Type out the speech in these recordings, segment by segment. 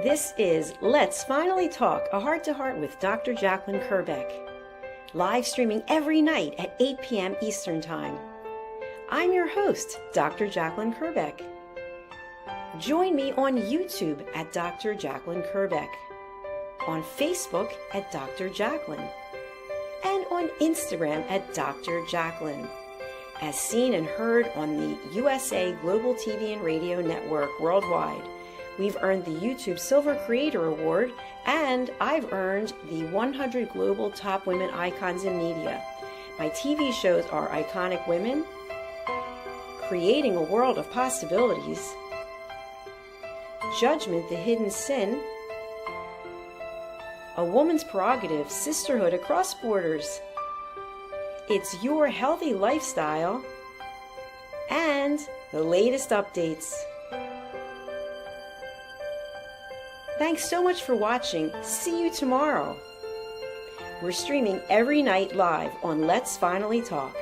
This is Let's Finally Talk, a heart-to-heart with Dr. Jacalyn Kerbeck, live streaming every night at 8 p.m. Eastern Time. I'm your host, Dr. Jacalyn Kerbeck. Join me on YouTube at Dr. Jacalyn Kerbeck, on Facebook at Dr. Jacalyn, and on Instagram at Dr. Jacalyn, as seen and heard on the USA Global TV and Radio Network worldwide. We've earned the YouTube Silver Creator Award, and I've earned the 100 Global Top Women Icons in Media. My TV shows are Iconic Women, Creating a World of Possibilities, Judgment, the Hidden Sin, A Woman's Prerogative, Sisterhood Across Borders, It's Your Healthy Lifestyle, and the latest updates. Thanks so much for watching. See you tomorrow. We're streaming every night live on Let's Finally Talk.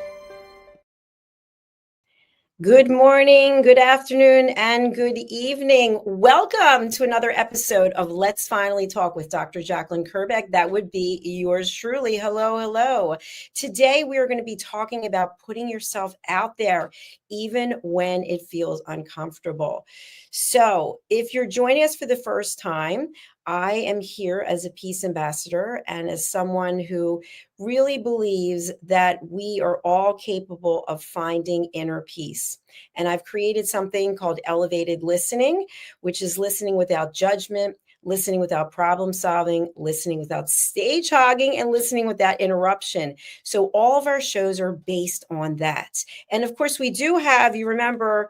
Good morning, good afternoon, and good evening. Welcome to another episode of Let's Finally Talk with Dr. Jacalyn Kerbeck. That would be yours truly. Hello, hello. Today we are going to be talking about putting yourself out there even when it feels uncomfortable. So if you're joining us for the first time, I am here as a peace ambassador and as someone who really believes that we are all capable of finding inner peace. And I've created something called elevated listening, which is listening without judgment, listening without problem solving, listening without stage hogging, and listening without interruption. So all of our shows are based on that. And of course, we do have, you remember,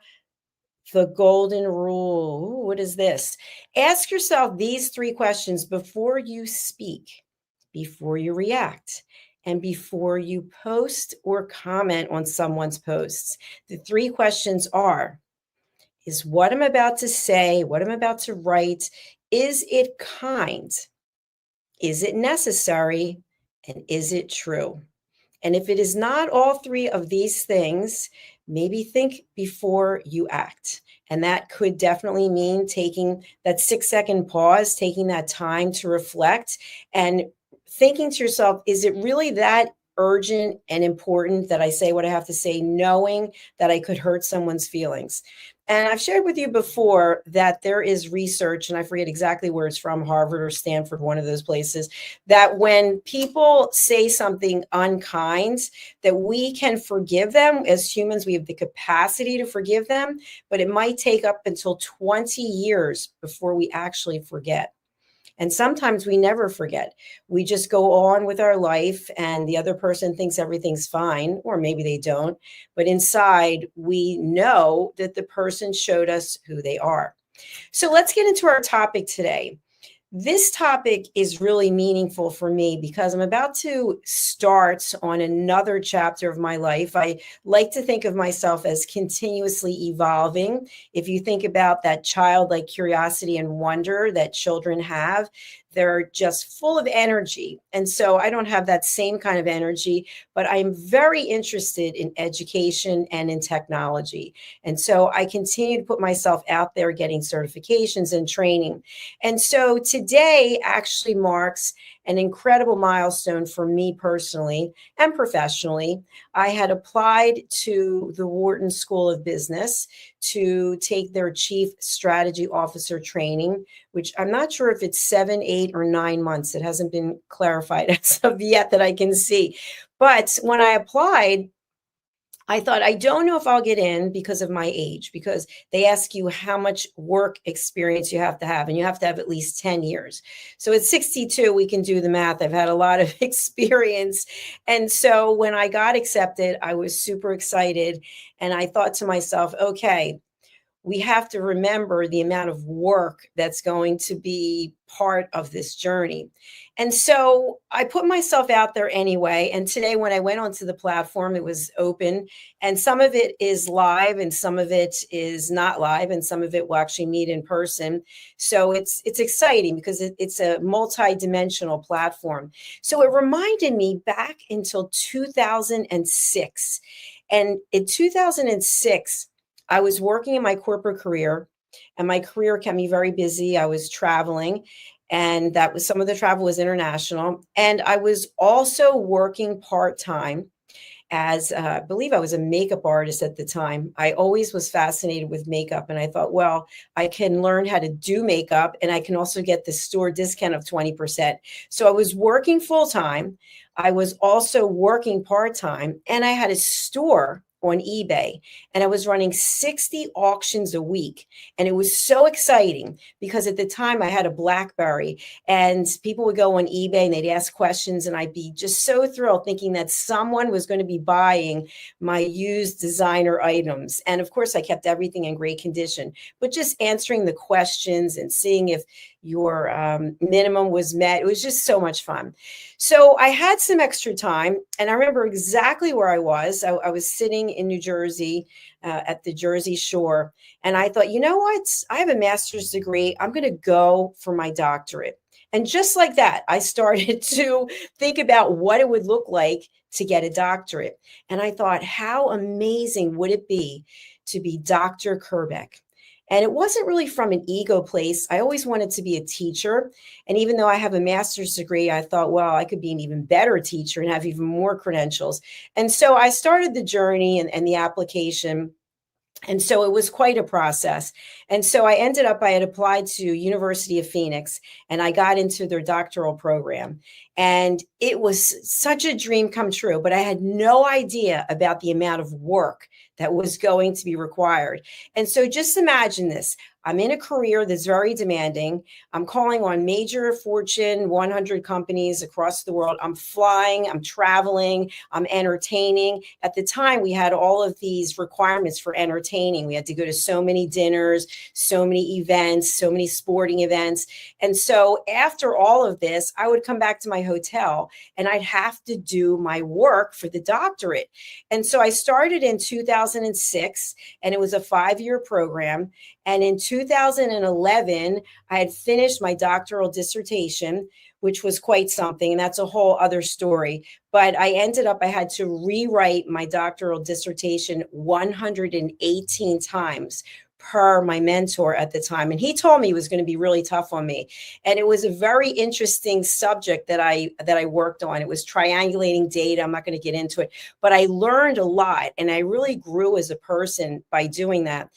the golden rule. Ooh, what is this? Ask yourself these three questions before you speak, before you react, and before you post or comment on someone's posts. The three questions are, is what I'm about to say, what I'm about to write, is it kind? Is it necessary? And is it true? And if it is not all three of these things, maybe think before you act. And that could definitely mean taking that 6-second pause, taking that time to reflect and thinking to yourself, is it really that urgent and important that I say what I have to say, knowing that I could hurt someone's feelings? And I've shared with you before that there is research, and I forget exactly where it's from, Harvard or Stanford, one of those places, that when people say something unkind, that we can forgive them. As humans, we have the capacity to forgive them, but it might take up until 20 years before we actually forget. And sometimes we never forget. We just go on with our life and the other person thinks everything's fine, or maybe they don't. But inside, we know that the person showed us who they are. So let's get into our topic today. This topic is really meaningful for me because I'm about to start on another chapter of my life. I like to think of myself as continuously evolving. If you think about that childlike curiosity and wonder that children have, they're just full of energy. And so I don't have that same kind of energy, but I'm very interested in education and in technology. And so I continue to put myself out there getting certifications and training. And so today actually marks an incredible milestone for me personally and professionally. I had applied to the Wharton School of Business to take their Chief Strategy Officer training, which I'm not sure if it's 7, 8, or 9 months. It hasn't been clarified as of yet that I can see. But when I applied, I thought, I don't know if I'll get in because of my age, because they ask you how much work experience you have to have, and you have to have at least 10 years. So at 62, we can do the math. I've had a lot of experience. And so when I got accepted, I was super excited. And I thought to myself, okay, we have to remember the amount of work that's going to be part of this journey. And so I put myself out there anyway. And today when I went onto the platform, it was open, and some of it is live and some of it is not live, and some of it will actually meet in person. So it's exciting because it's a multi-dimensional platform. So it reminded me back until 2006. And in 2006, I was working in my corporate career and my career kept me very busy. I was traveling, and that was some of the travel was international. And I was also working part-time as I believe I was a makeup artist at the time. I always was fascinated with makeup, and I thought, well, I can learn how to do makeup, and I can also get the store discount of 20%. So I was working full time. I was also working part time, and I had a store on eBay, and I was running 60 auctions a week. And it was so exciting because at the time I had a BlackBerry, and people would go on eBay and they'd ask questions, and I'd be just so thrilled thinking that someone was going to be buying my used designer items. And of course, I kept everything in great condition, but just answering the questions and seeing if your minimum was met. It was just so much fun. So I had some extra time, and I remember exactly where I was. I was sitting in New Jersey at the Jersey Shore, and I thought, you know what? I have a master's degree. I'm going to go for my doctorate. And just like that, I started to think about what it would look like to get a doctorate. And I thought, how amazing would it be to be Dr. Kerbeck? And it wasn't really from an ego place. I always wanted to be a teacher. And even though I have a master's degree, I thought, well, I could be an even better teacher and have even more credentials. And so I started the journey and the application. And so it was quite a process. And so I ended up, I had applied to University of Phoenix, and I got into their doctoral program. And it was such a dream come true, but I had no idea about the amount of work that was going to be required. And so just imagine this. I'm in a career that's very demanding. I'm calling on major Fortune 100 companies across the world. I'm flying, I'm traveling, I'm entertaining. At the time, we had all of these requirements for entertaining. We had to go to so many dinners, so many events, so many sporting events. And so after all of this, I would come back to my hotel and I'd have to do my work for the doctorate. And so I started in 2006, and it was a 5-year program. And in 2011, I had finished my doctoral dissertation, which was quite something. And that's a whole other story. But I ended up, I had to rewrite my doctoral dissertation 118 times per my mentor at the time. And he told me it was going to be really tough on me. And it was a very interesting subject that I worked on. It was triangulating data. I'm not going to get into it, but I learned a lot, and I really grew as a person by doing that.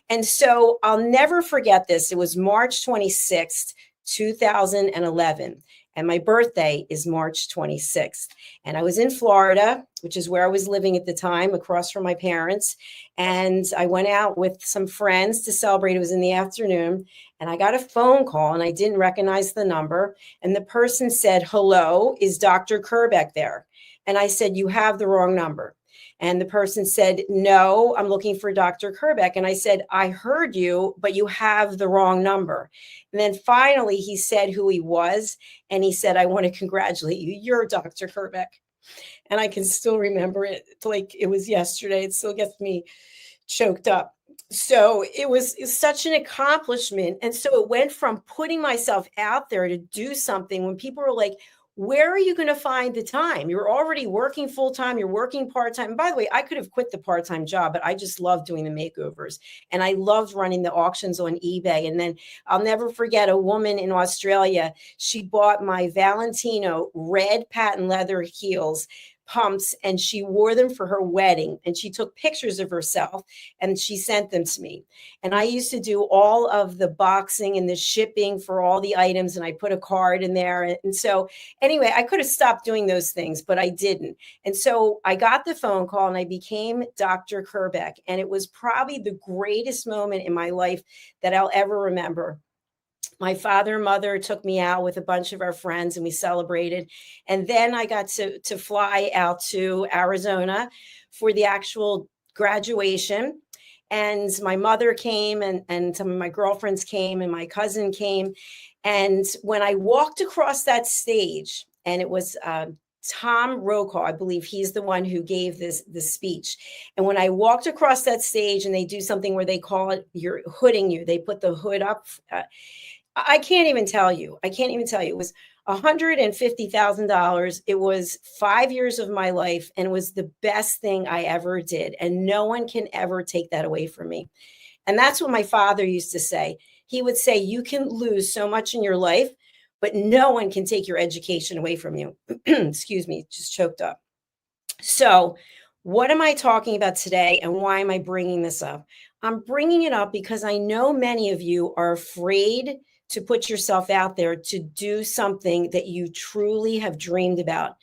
And so I'll never forget this. It was March 26th, 2011. And my birthday is March 26th. And I was in Florida, which is where I was living at the time, across from my parents. And I went out with some friends to celebrate. It was in the afternoon. And I got a phone call, and I didn't recognize the number. And the person said, "Hello, is Dr. Kerbeck there?" And I said, "You have the wrong number." And the person said, "No, I'm looking for Dr. Kerbeck." And I said, "I heard you, but you have the wrong number." And then finally he said who he was. And he said, "I want to congratulate you. You're Dr. Kerbeck." And I can still remember it like it was yesterday. It still gets me choked up. So it's such an accomplishment. And so it went from putting myself out there to do something when people were like, where are you going to find the time? You're already working full time. You're working part time. And by the way, I could have quit the part time job, but I just loved doing the makeovers, and I loved running the auctions on eBay. And then I'll never forget a woman in Australia. She bought my Valentino red patent leather heels pumps, and she wore them for her wedding, and she took pictures of herself and she sent them to me. And I used to do all of the boxing and the shipping for all the items, and I put a card in there. And so anyway, I could have stopped doing those things, but I didn't. And so I got the phone call and I became Dr. Kerbeck. And it was probably the greatest moment in my life that I'll ever remember. My father and mother took me out with a bunch of our friends, and we celebrated. And then I got to fly out to Arizona for the actual graduation. And my mother came, and some of my girlfriends came, and my cousin came. And when I walked across that stage, and it was Tom Brokaw, I believe he's the one who gave this speech. And when I walked across that stage, and they do something where they call it, you're hooding you. They put the hood up. I can't even tell you. I can't even tell you. It was $150,000. It was 5 years of my life, and it was the best thing I ever did. And no one can ever take that away from me. And that's what my father used to say. He would say, you can lose so much in your life, but no one can take your education away from you. Excuse me, just choked up. So, what am I talking about today and why am I bringing this up? I'm bringing it up because I know many of you are afraid to put yourself out there to do something that you truly have dreamed about.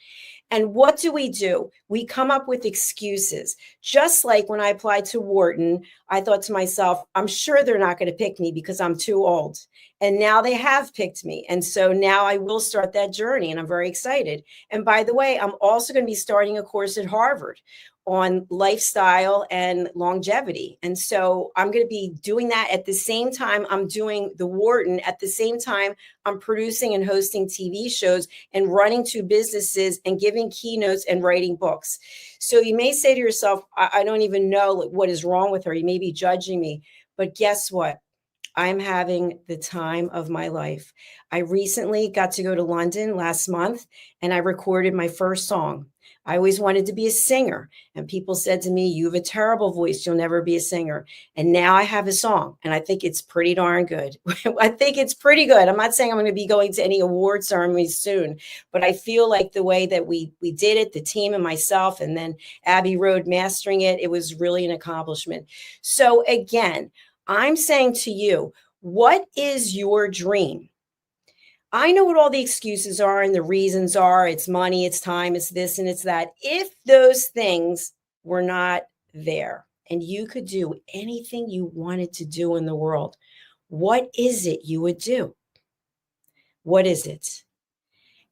And what do? We come up with excuses. Just like when I applied to Wharton, I thought to myself, I'm sure they're not going to pick me because I'm too old. And now they have picked me. And so now I will start that journey and I'm very excited. And by the way, I'm also going to be starting a course at Harvard on lifestyle and longevity. And so I'm going to be doing that at the same time I'm doing the Wharton, at the same time I'm producing and hosting TV shows and running two businesses and giving keynotes and writing books. So you may say to yourself, I don't even know what is wrong with her. You may be judging me, but guess what? I'm having the time of my life. I recently got to go to London last month and I recorded my first song. I always wanted to be a singer, and people said to me, you have a terrible voice. You'll never be a singer. And now I have a song, and I think it's pretty darn good. I think it's pretty good. I'm not saying I'm going to be going to any award ceremonies soon, but I feel like the way that we did it, the team and myself, and then Abby Road mastering it, it was really an accomplishment. So again, I'm saying to you, what is your dream? I know what all the excuses are and the reasons are. It's money, it's time, it's this and it's that. If those things were not there and you could do anything you wanted to do in the world, what is it you would do? What is it?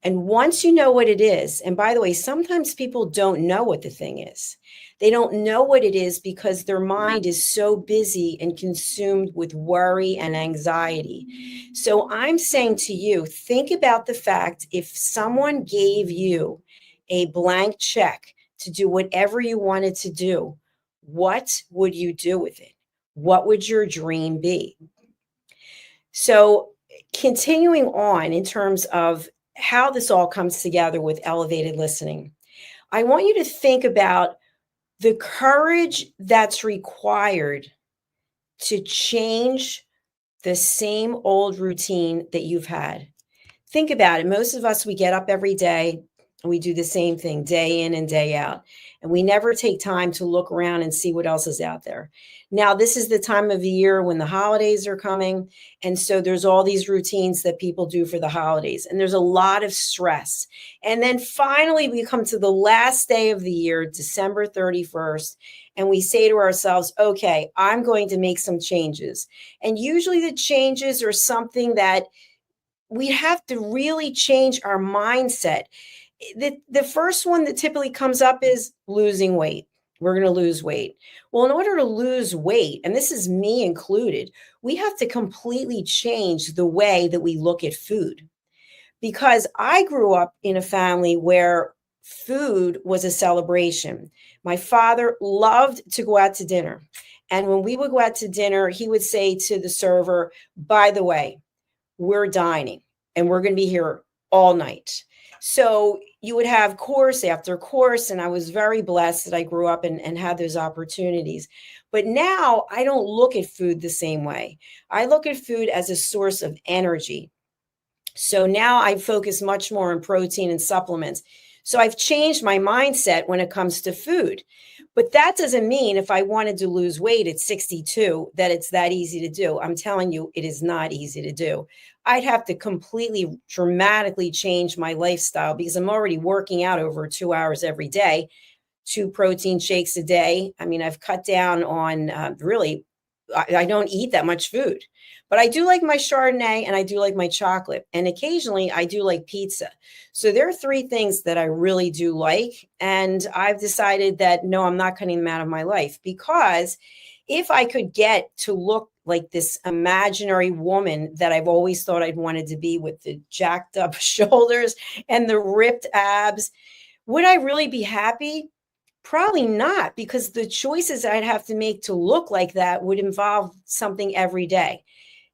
And once you know what it is, and by the way, sometimes people don't know what the thing is. They don't know what it is because their mind is so busy and consumed with worry and anxiety. So I'm saying to you, think about the fact if someone gave you a blank check to do whatever you wanted to do, what would you do with it? What would your dream be? So continuing on in terms of how this all comes together with elevated listening, I want you to think about the courage that's required to change the same old routine that you've had. Think about it. Most of us, we get up every day and we do the same thing day in and day out. And we never take time to look around and see what else is out there. Now, this is the time of the year when the holidays are coming. And so there's all these routines that people do for the holidays. And there's a lot of stress. And then finally, we come to the last day of the year, December 31st. And we say to ourselves, okay, I'm going to make some changes. And usually the changes are something that we have to really change our mindset. The first one that typically comes up is losing weight. We're going to lose weight. Well, in order to lose weight, and this is me included, we have to completely change the way that we look at food. Because I grew up in a family where food was a celebration. My father loved to go out to dinner. And when we would go out to dinner, he would say to the server, by the way, we're dining and we're going to be here all night. So you would have course after course. And I was very blessed that I grew up and had those opportunities. But now I don't look at food the same way. I look at food as a source of energy. So now I focus much more on protein and supplements. So I've changed my mindset when it comes to food. But that doesn't mean if I wanted to lose weight at 62 that it's that easy to do. I'm telling you, it is not easy to do. I'd have to completely dramatically change my lifestyle because I'm already working out over 2 hours every day, 2 protein shakes a day. I mean, I've cut down on I don't eat that much food, but I do like my Chardonnay and I do like my chocolate. And occasionally I do like pizza. So there are 3 things that I really do like. And I've decided that, no, I'm not cutting them out of my life, because if I could get to look like this imaginary woman that I've always thought I'd wanted to be, with the jacked up shoulders and the ripped abs, would I really be happy? Probably not, because the choices I'd have to make to look like that would involve something every day.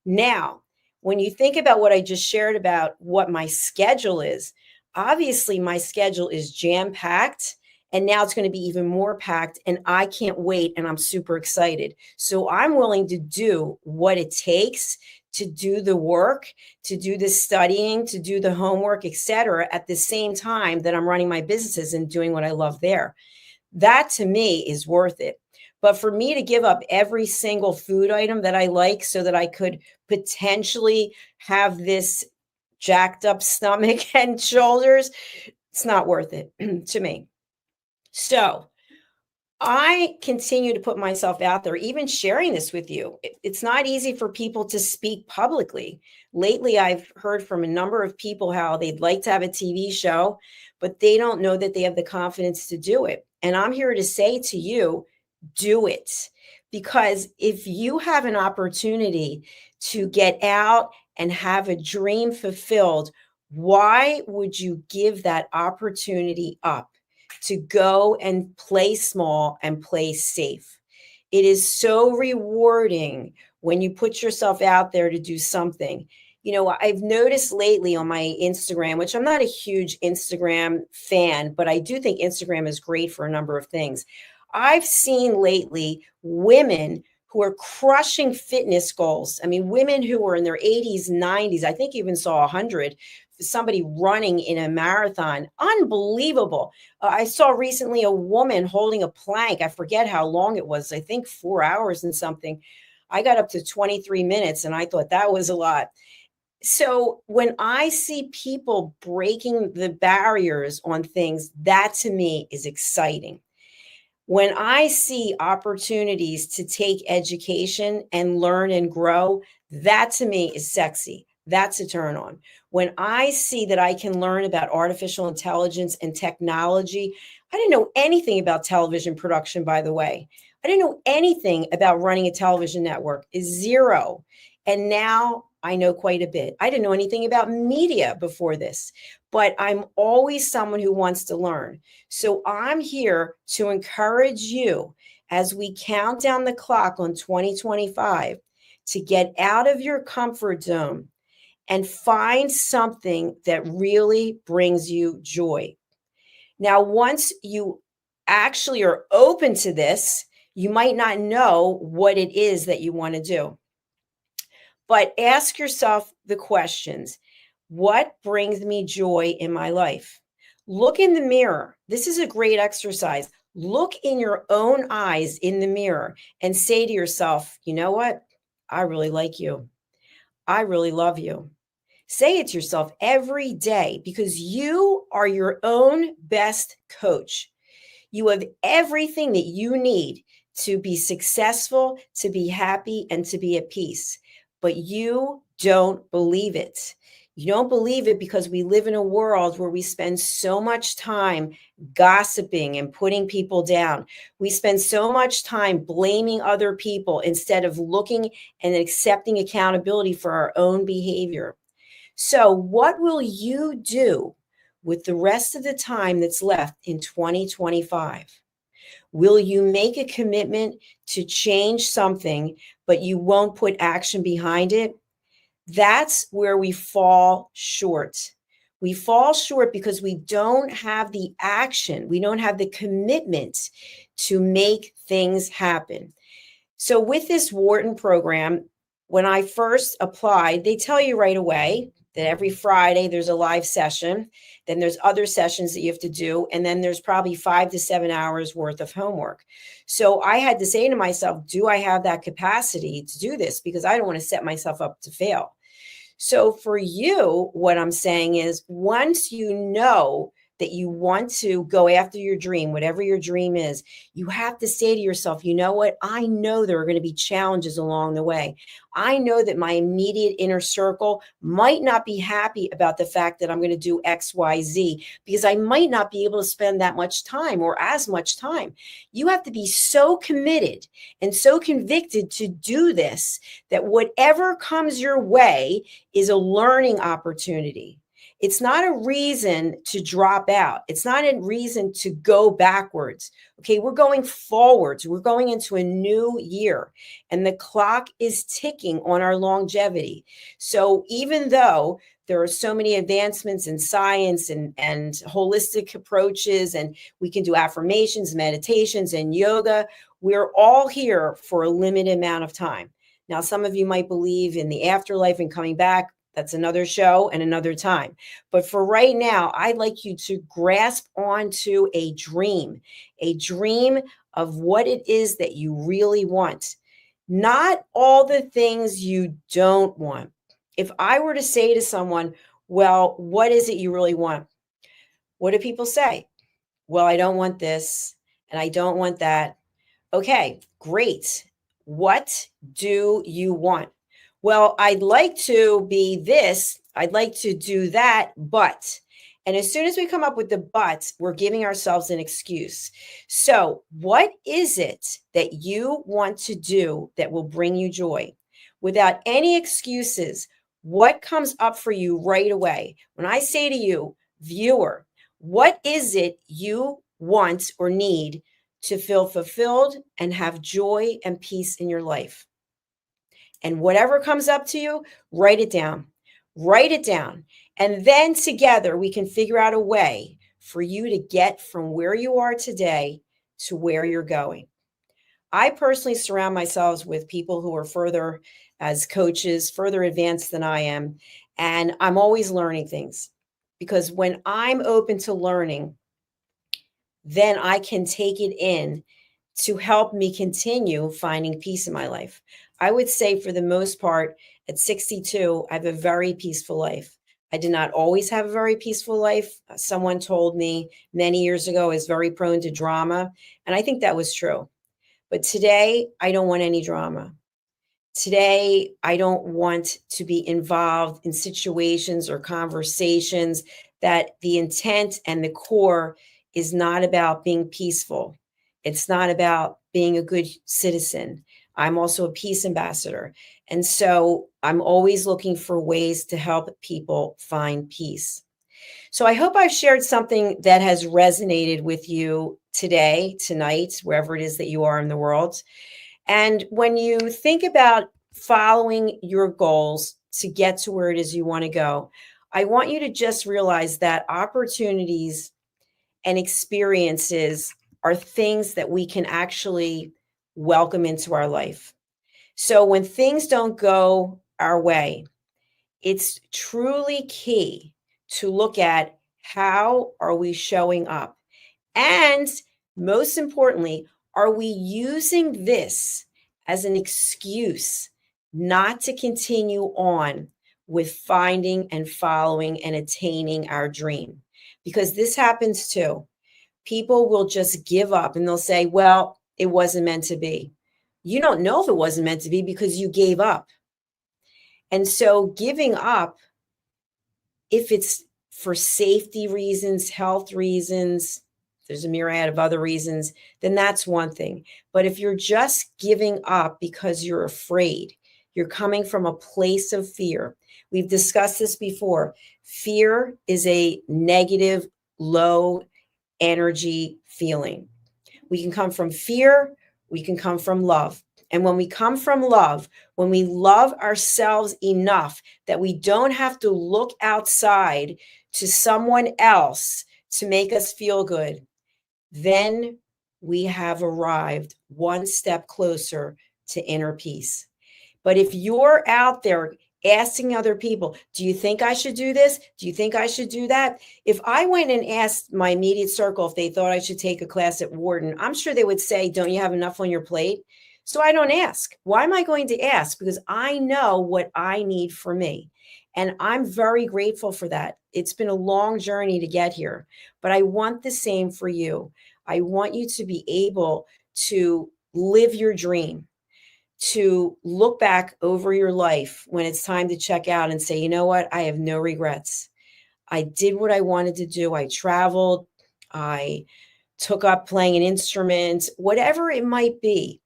Now, when you think about what I just shared about what my schedule is, obviously my schedule is jam-packed And now it's going to be even more packed, and I can't wait, and I'm super excited. So I'm willing to do what it takes to do the work, to do the studying, to do the homework, etc., at the same time that I'm running my businesses and doing what I love there. That to me is worth it. But for me to give up every single food item that I like so that I could potentially have this jacked up stomach and shoulders, it's not worth it to me. So I continue to put myself out there, even sharing this with you. It's not easy for people to speak publicly. Lately, I've heard from a number of people how they'd like to have a TV show, but they don't know that they have the confidence to do it. And I'm here to say to you, do it. Because if you have an opportunity to get out and have a dream fulfilled, why would you give that opportunity up to go and play small and play safe? It is so rewarding when you put yourself out there to do something. You know, I've noticed lately on my Instagram, which I'm not a huge Instagram fan, but I do think Instagram is great for a number of things. I've seen lately women who are crushing fitness goals. I mean, women who were in their 80s, 90s, I think even saw 100, somebody running in a marathon. Unbelievable. I saw recently a woman holding a plank. I forget how long it was. I think 4 hours and something. I got up to 23 minutes and I thought that was a lot. So when I see people breaking the barriers on things, that to me is exciting. When I see opportunities to take education and learn and grow, that to me is sexy. That's a turn on. When I see that I can learn about artificial intelligence and technology, I didn't know anything about television production, by the way. I didn't know anything about running a television network, zero. And now I know quite a bit. I didn't know anything about media before this, but I'm always someone who wants to learn. So I'm here to encourage you as we count down the clock on 2025 to get out of your comfort zone and find something that really brings you joy. Now, once you actually are open to this, you might not know what it is that you want to do. But ask yourself the questions. What brings me joy in my life? Look in the mirror. This is a great exercise. Look in your own eyes in the mirror and say to yourself, you know what? I really like you. I really love you. Say it to yourself every day because you are your own best coach. You have everything that you need to be successful, to be happy, and to be at peace. But you don't believe it. You don't believe it because we live in a world where we spend so much time gossiping and putting people down. We spend so much time blaming other people instead of looking and accepting accountability for our own behavior. So, what will you do with the rest of the time that's left in 2025? Will you make a commitment to change something, but you won't put action behind it? That's where we fall short. We fall short because we don't have the action, we don't have the commitment to make things happen. So, with this Wharton program, when I first applied, they tell you right away that every Friday there's a live session. Then there's other sessions that you have to do. And then there's probably 5 to 7 hours worth of homework. So I had to say to myself, do I have that capacity to do this? Because I don't want to set myself up to fail. So for you, what I'm saying is once you know that you want to go after your dream, whatever your dream is, you have to say to yourself, you know what? I know there are going to be challenges along the way. I know that my immediate inner circle might not be happy about the fact that I'm going to do X, Y, Z, because I might not be able to spend that much time or as much time. You have to be so committed and so convicted to do this that whatever comes your way is a learning opportunity. It's not a reason to drop out. It's not a reason to go backwards. Okay, we're going forwards. We're going into a new year, and the clock is ticking on our longevity. So even though there are so many advancements in science and holistic approaches, and we can do affirmations, meditations, and yoga, we're all here for a limited amount of time. Now, some of you might believe in the afterlife and coming back. That's another show and another time. But for right now, I'd like you to grasp onto a dream of what it is that you really want, not all the things you don't want. If I were to say to someone, well, what is it you really want? What do people say? Well, I don't want this and I don't want that. Okay, great. What do you want? Well, I'd like to be this, I'd like to do that, but. And as soon as we come up with the but, we're giving ourselves an excuse. So, what is it that you want to do that will bring you joy? Without any excuses, what comes up for you right away? When I say to you, viewer, what is it you want or need to feel fulfilled and have joy and peace in your life? And whatever comes up to you, write it down. Write it down. And then together we can figure out a way for you to get from where you are today to where you're going. I personally surround myself with people who are further as coaches, further advanced than I am. And I'm always learning things because when I'm open to learning, then I can take it in to help me continue finding peace in my life. I would say for the most part, at 62, I have a very peaceful life. I did not always have a very peaceful life. Someone told me many years ago I was very prone to drama, and I think that was true. But today, I don't want any drama. Today, I don't want to be involved in situations or conversations that the intent and the core is not about being peaceful. It's not about being a good citizen. I'm also a peace ambassador. And so I'm always looking for ways to help people find peace. So I hope I've shared something that has resonated with you today, tonight, wherever it is that you are in the world. And when you think about following your goals to get to where it is you want to go, I want you to just realize that opportunities and experiences are things that we can actually welcome into our life. So when things don't go our way, it's truly key to look at how are we showing up? And most importantly, are we using this as an excuse not to continue on with finding and following and attaining our dream? Because this happens too. People will just give up and they'll say, well, it wasn't meant to be. You don't know if it wasn't meant to be because you gave up. And so giving up, if it's for safety reasons, health reasons, there's a myriad of other reasons, then that's one thing. But if you're just giving up because you're afraid, you're coming from a place of fear. We've discussed this before. Fear is a negative, low energy feeling. We can come from fear, we can come from love. And when we come from love, when we love ourselves enough that we don't have to look outside to someone else to make us feel good, then we have arrived one step closer to inner peace. But if you're out there asking other people, do you think I should do this? Do you think I should do that? If I went and asked my immediate circle if they thought I should take a class at Wharton, I'm sure they would say, don't you have enough on your plate? So I don't ask. Why am I going to ask? Because I know what I need for me. And I'm very grateful for that. It's been a long journey to get here, but I want the same for you. I want you to be able to live your dream, to look back over your life when it's time to check out and say, you know what? I have no regrets. I did what I wanted to do. I traveled. I took up playing an instrument, whatever it might be,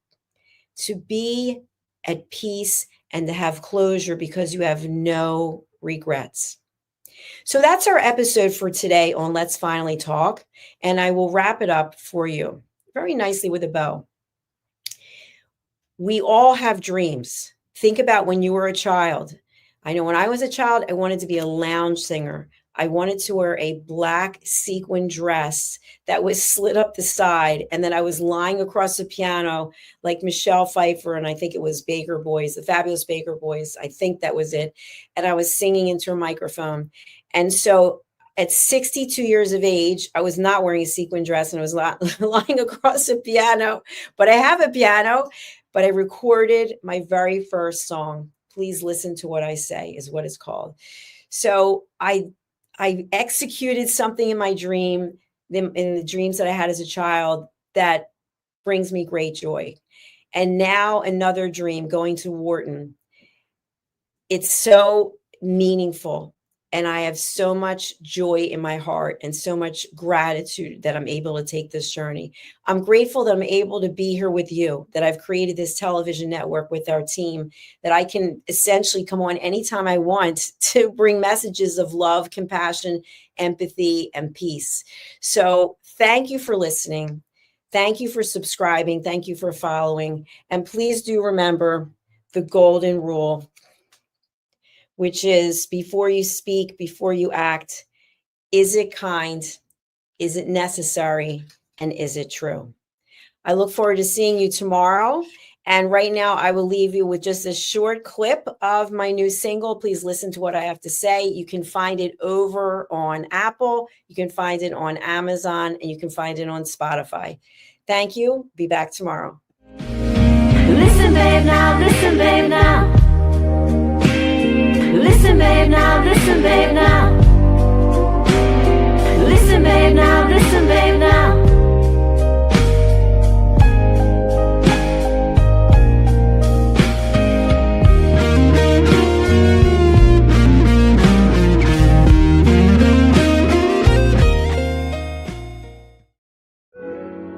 to be at peace and to have closure because you have no regrets. So that's our episode for today on Let's Finally Talk. And I will wrap it up for you very nicely with a bow. We all have dreams. Think about when you were a child. I know when I was a child, I wanted to be a lounge singer. I wanted to wear a black sequin dress that was slit up the side. And then I was lying across the piano like Michelle Pfeiffer. And I think it was Baker Boys, the Fabulous Baker Boys. I think that was it. And I was singing into a microphone. And so at 62 years of age, I was not wearing a sequin dress and I was lying across a piano. But I have a piano, but I recorded my very first song. Please Listen to What I Say is what it's called. So I executed something in my dream, in the dreams that I had as a child, that brings me great joy. And now another dream, going to Wharton. It's so meaningful. And I have so much joy in my heart and so much gratitude that I'm able to take this journey. I'm grateful that I'm able to be here with you, that I've created this television network with our team, that I can essentially come on anytime I want to bring messages of love, compassion, empathy, and peace. So thank you for listening. Thank you for subscribing. Thank you for following. And please do remember the golden rule, which is before you speak, before you act, is it kind? Is it necessary? And is it true? I look forward to seeing you tomorrow. And right now I will leave you with just a short clip of my new single. Please listen to what I have to say. You can find it over on Apple. You can find it on Amazon, and you can find it on Spotify. Thank you. Be back tomorrow. Listen, babe, now. Listen, babe, now. Listen, babe, now, listen, babe, now. Listen, babe, now, listen, babe, now.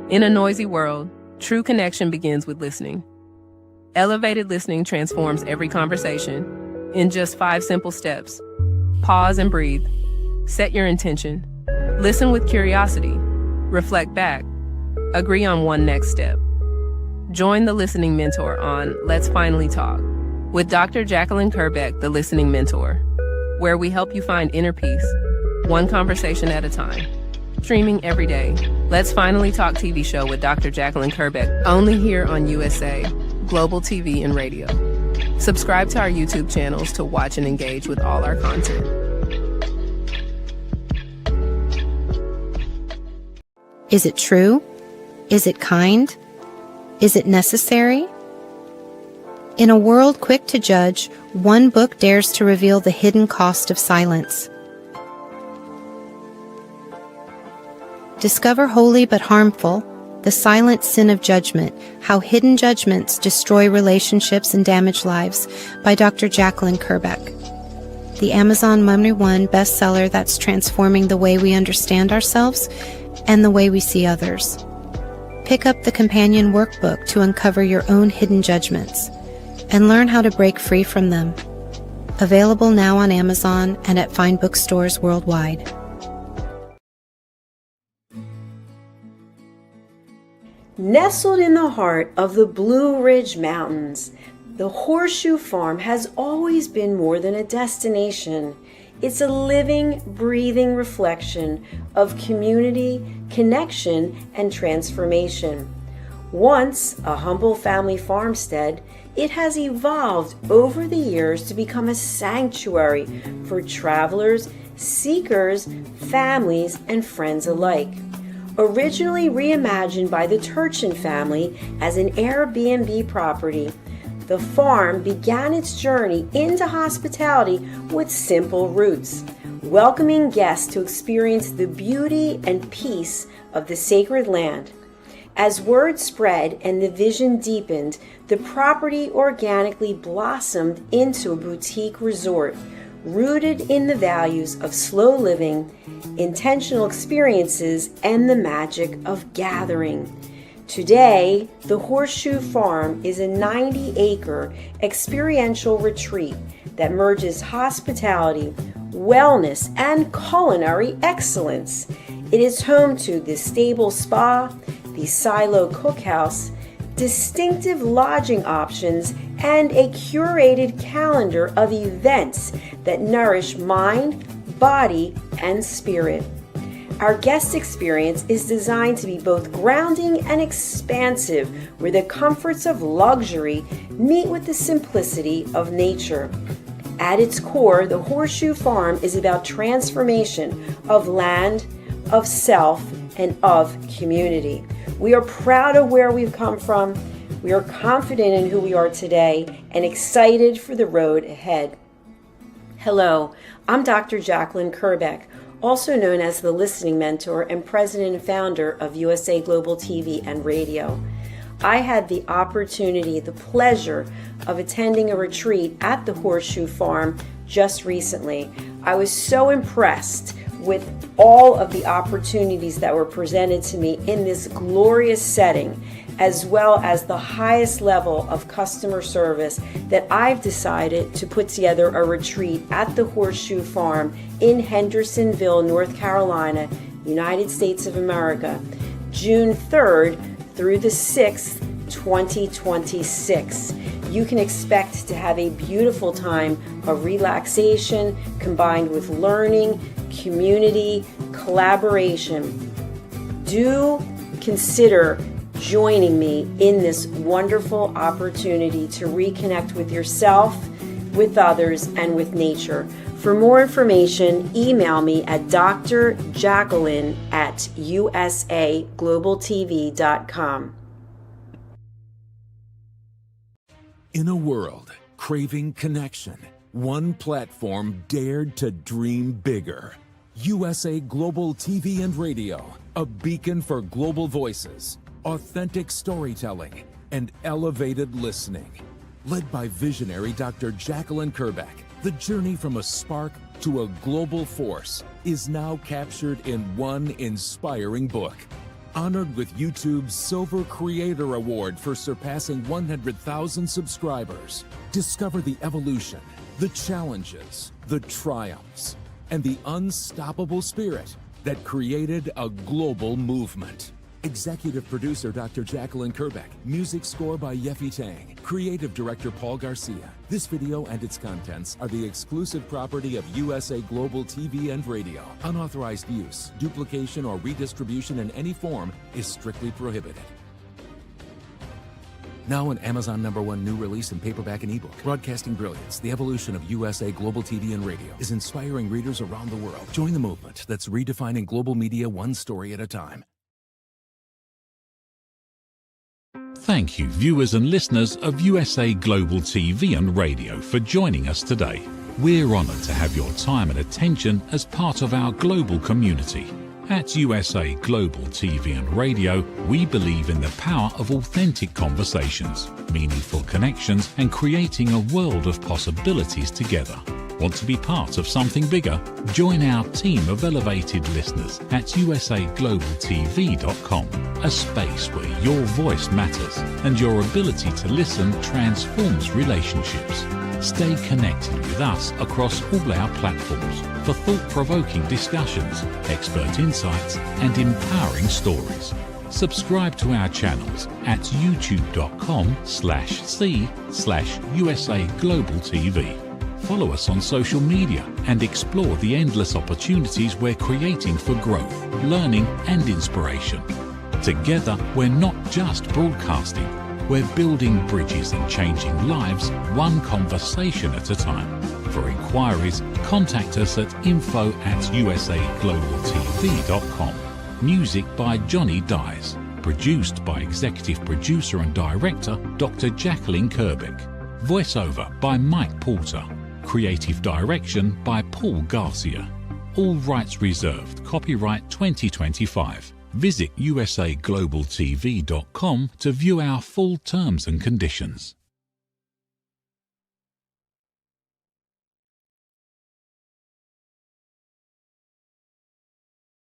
In a noisy world, true connection begins with listening. Elevated listening transforms every conversation in just 5 simple steps. Pause and breathe. Set your intention. Listen with curiosity. Reflect back. Agree on one next step. Join the Listening Mentor on Let's Finally Talk with Dr. Jacalyn Kerbeck, the Listening Mentor, where we help you find inner peace, one conversation at a time. Streaming every day. Let's Finally Talk TV show with Dr. Jacalyn Kerbeck, only here on USA, Global TV and Radio. Subscribe to our YouTube channels to watch and engage with all our content. Is it true? Is it kind? Is it necessary? In a world quick to judge, one book dares to reveal the hidden cost of silence. Discover Holy but Harmful: The Silent Sin of Judgment, How Hidden Judgments Destroy Relationships and Damage Lives, by Dr. Jacalyn Kerbeck. The Amazon #1 bestseller that's transforming the way we understand ourselves and the way we see others. Pick up the companion workbook to uncover your own hidden judgments and learn how to break free from them. Available now on Amazon and at fine bookstores worldwide. Nestled in the heart of the Blue Ridge Mountains, the Horseshoe Farm has always been more than a destination. It's a living, breathing reflection of community, connection, and transformation. Once a humble family farmstead, it has evolved over the years to become a sanctuary for travelers, seekers, families, and friends alike. Originally reimagined by the Turchin family as an Airbnb property, the farm began its journey into hospitality with simple roots, welcoming guests to experience the beauty and peace of the sacred land. As word spread and the vision deepened, the property organically blossomed into a boutique resort, rooted in the values of slow living, intentional experiences, and the magic of gathering. Today, the Horseshoe Farm is a 90-acre experiential retreat that merges hospitality, wellness, and culinary excellence. It is home to the Stable Spa, the Silo Cookhouse, distinctive lodging options, and a curated calendar of events that nourish mind, body, and spirit. Our guest experience is designed to be both grounding and expansive, where the comforts of luxury meet with the simplicity of nature. At its core, the Horseshoe Farm is about transformation of land, of self, and of community. We are proud of where we've come from. We are confident in who we are today and excited for the road ahead. Hello, I'm Dr. Jacalyn Kerbeck, also known as the Listening Mentor and President and Founder of USA Global TV and Radio. I had the opportunity, the pleasure of attending a retreat at the Horseshoe Farm just recently. I was so impressed with all of the opportunities that were presented to me in this glorious setting, as well as the highest level of customer service, that I've decided to put together a retreat at the Horseshoe Farm in Hendersonville, North Carolina, United States of America, June 3rd through the 6th, 2026. You can expect to have a beautiful time of relaxation combined with learning, community, collaboration. Do consider joining me in this wonderful opportunity to reconnect with yourself, with others, and with nature. For more information, email me at drjacalyn@usaglobaltv.com. In a world craving connection, one platform dared to dream bigger. USA Global TV and Radio, a beacon for global voices, authentic storytelling, and elevated listening. Led by visionary Dr. Jacalyn Kerbeck, the journey from a spark to a global force is now captured in one inspiring book. Honored with YouTube's Silver Creator Award for surpassing 100,000 subscribers. Discover the evolution, the challenges, the triumphs, and the unstoppable spirit that created a global movement. Executive producer Dr. Jacalyn Kerbeck. Music score by Yeffy Tang. Creative director Paul Garcia. This video and its contents are the exclusive property of USA Global TV and Radio. Unauthorized use, duplication, or redistribution in any form is strictly prohibited. Now an Amazon #1 new release in paperback and ebook. Broadcasting Brilliance, the evolution of USA Global TV and Radio, is inspiring readers around the world. Join the movement that's redefining global media one story at a time. Thank you, viewers and listeners of USA Global TV and Radio, for joining us today. We're honoured to have your time and attention as part of our global community. At USA Global TV and Radio, we believe in the power of authentic conversations, meaningful connections, and creating a world of possibilities together. Want to be part of something bigger? Join our team of elevated listeners at usaglobaltv.com, a space where your voice matters and your ability to listen transforms relationships. Stay connected with us across all our platforms for thought-provoking discussions, expert insights, and empowering stories. Subscribe to our channels at youtube.com/c/usaglobaltv. Follow us on social media and explore the endless opportunities we're creating for growth, learning, and inspiration. Together, we're not just broadcasting, we're building bridges and changing lives one conversation at a time. For inquiries, contact us at info@usaglobaltv.com. Music by Johnny Dies. Produced by Executive Producer and Director Dr. Jacalyn Kerbeck. Voiceover by Mike Porter. Creative Direction by Paul Garcia. All rights reserved. Copyright 2025. Visit usaglobaltv.com to view our full terms and conditions.